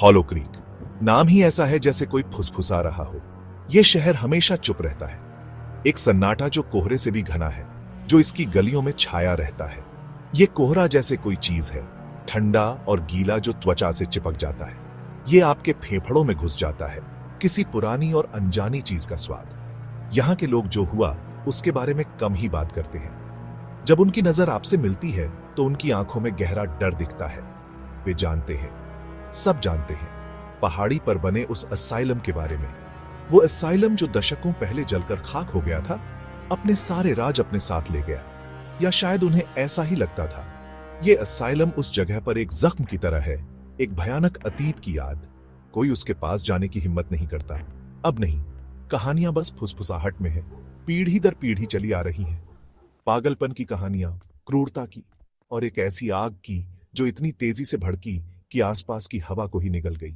Hollow creek नाम ही ऐसा है जैसे कोई फुसफुसा रहा हो। यह शहर हमेशा चुप रहता है, एक सन्नाटा जो कोहरे से भी घना है, जो इसकी गलियों में छाया रहता है। यह कोहरा जैसे कोई चीज है, ठंडा और गीला, जो त्वचा से चिपक जाता है। यह आपके फेफड़ों में घुस जाता है, किसी पुरानी और अनजानी चीज का स्वाद। यहां के लोग जो हुआ उसके बारे में कम ही बात करते हैं। जब उनकी नजर आपसे मिलती है तो उनकी आंखों में गहरा डर दिखता है। वे जानते हैं, सब जानते हैं, पहाड़ी पर बने उस असाइलम के बारे में। वो असाइलम जो दशकों पहले जलकर खाक हो गया था, अपने सारे राज अपने साथ ले गया, या शायद उन्हें ऐसा ही लगता था। ये असाइलम उस जगह पर एक जख्म की तरह है, एक भयानक अतीत की याद। कोई उसके पास जाने की हिम्मत नहीं करता। अब नहीं, कहानियां बस फुसफुसाहट में है, पीढ़ी दर पीढ़ी चली आ रही हैं। पागलपन की कहानियां, क्रूरता की, और एक ऐसी आग की जो इतनी तेजी से भड़की कि आसपास की हवा को ही निगल गई।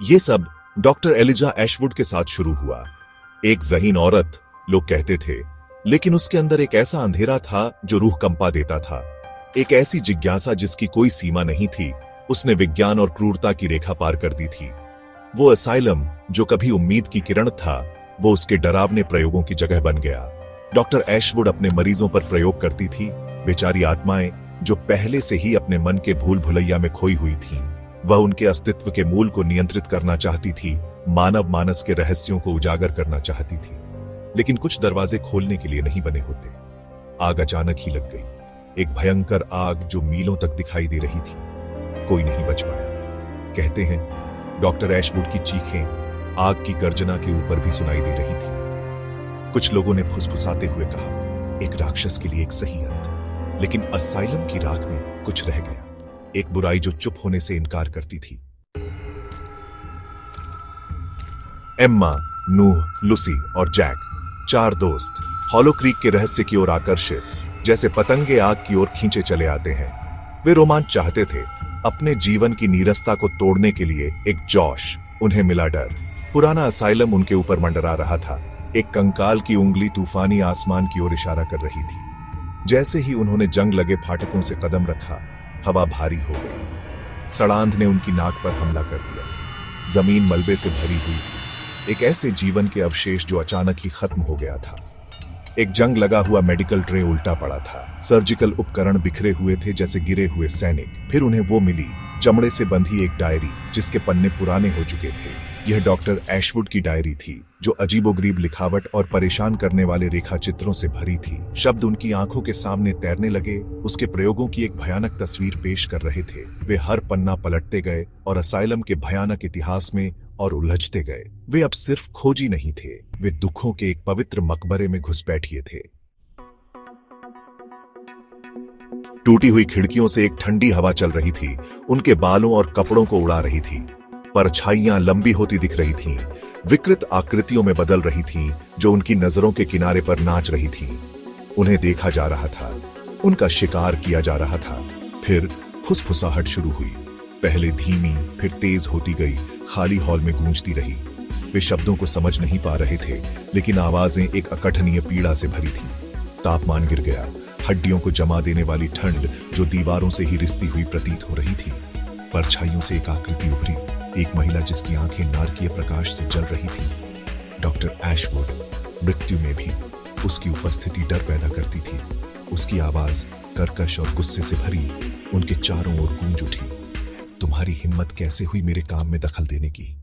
ये सब डॉक्टर एलिजा एशवुड के साथ शुरू हुआ। एक ज़हीन औरत, लोग कहते थे, लेकिन उसके अंदर एक ऐसा अंधेरा था जो रूह कंपा देता था। एक ऐसी जिज्ञासा जिसकी कोई सीमा नहीं थी। उसने विज्ञान और क्रूरता की रेखा पार कर दी थी। वो असाइलम जो कभी उम्मीद की किरण था, वो उसके डरावने प्रयोगों की जगह बन गया। डॉक्टर एशवुड अपने मरीजों पर प्रयोग करती थी, बेचारी आत्माएं जो पहले से ही अपने मन के भूल भुलैया में खोई हुई थीं। वह उनके अस्तित्व के मूल को नियंत्रित करना चाहती थी, मानव मानस के रहस्यों को उजागर करना चाहती थी। लेकिन कुछ दरवाजे खोलने के लिए नहीं बने होते। आग अचानक ही लग गई, एक भयंकर आग जो मीलों तक दिखाई दे रही थी। कोई नहीं बच पाया। कहते हैं डॉक्टर एशवुड की चीखें आग की गर्जना के ऊपर भी सुनाई दे रही थी। कुछ लोगों ने फुसफुसाते हुए कहा, एक राक्षस के लिए एक सही अंत। लेकिन असाइलम की राख में कुछ रह गया, एक बुराई जो चुप होने से इनकार करती थी। एम्मा, नूह, लुसी और जैक, चार दोस्त हॉलो क्रीक के रहस्य की ओर आकर्षित, जैसे पतंगे आग की ओर खींचे चले आते हैं। वे रोमांच चाहते थे, अपने जीवन की नीरसता को तोड़ने के लिए एक जोश। उन्हें मिला डर। पुराना असाइलम उनके ऊपर मंडरा रहा था, एक कंकाल की उंगली तूफानी आसमान की ओर इशारा कर रही थी। जैसे ही उन्होंने जंग लगे फाटकों से कदम रखा, हवा भारी हो गई। सड़ांध ने उनकी नाक पर हमला कर दिया। जमीन मलबे से भरी हुई थी, एक ऐसे जीवन के अवशेष जो अचानक ही खत्म हो गया था। एक जंग लगा हुआ मेडिकल ट्रे उल्टा पड़ा था, सर्जिकल उपकरण बिखरे हुए थे जैसे गिरे हुए सैनिक। फिर उन्हें वो मिली, चमड़े से बंधी एक डायरी जिसके पन्ने पुराने हो चुके थे। यह डॉक्टर एशवुड की डायरी थी, जो अजीबोगरीब लिखावट और परेशान करने वाले रेखा चित्रों से भरी थी। शब्द उनकी आंखों के सामने तैरने लगे, उसके प्रयोगों की एक भयानक तस्वीर पेश कर रहे थे। वे हर पन्ना पलटते गए और असाइलम के भयानक इतिहास में और उलझते गए। वे अब सिर्फ खोजी नहीं थे, वे दुखों के एक पवित्र मकबरे में घुसपैठिए थे। टूटी हुई खिड़कियों से एक ठंडी हवा चल रही थी, उनके बालों और कपड़ों को उड़ा रही थी। परछाइयां लंबी होती दिख रही थीं, विकृत आकृतियों में बदल रही थीं, जो उनकी नजरों के किनारे पर नाच रही थीं। उन्हें देखा जा रहा था, उनका शिकार किया जा रहा था। फिर फुसफुसाहट शुरू हुई, पहले धीमी, फिर तेज होती गई, खाली हॉल में गूंजती रही। वे शब्दों को समझ नहीं पा रहे थे, लेकिन आवाजें एक अकठनीय पीड़ा से भरी थीं। तापमान गिर गया, हड्डियों को जमा देने वाली ठंड जो दीवारों से ही रिश्ती हुई प्रतीत हो रही थी। परछाइयों से एक आकृति उभरी, एक महिला जिसकी आंखें नारकीय प्रकाश से जल रही थी। डॉक्टर एशवुड, मृत्यु में भी उसकी उपस्थिति डर पैदा करती थी। उसकी आवाज कर्कश और गुस्से से भरी उनके चारों ओर गूंज उठी। तुम्हारी हिम्मत कैसे हुई मेरे काम में दखल देने की?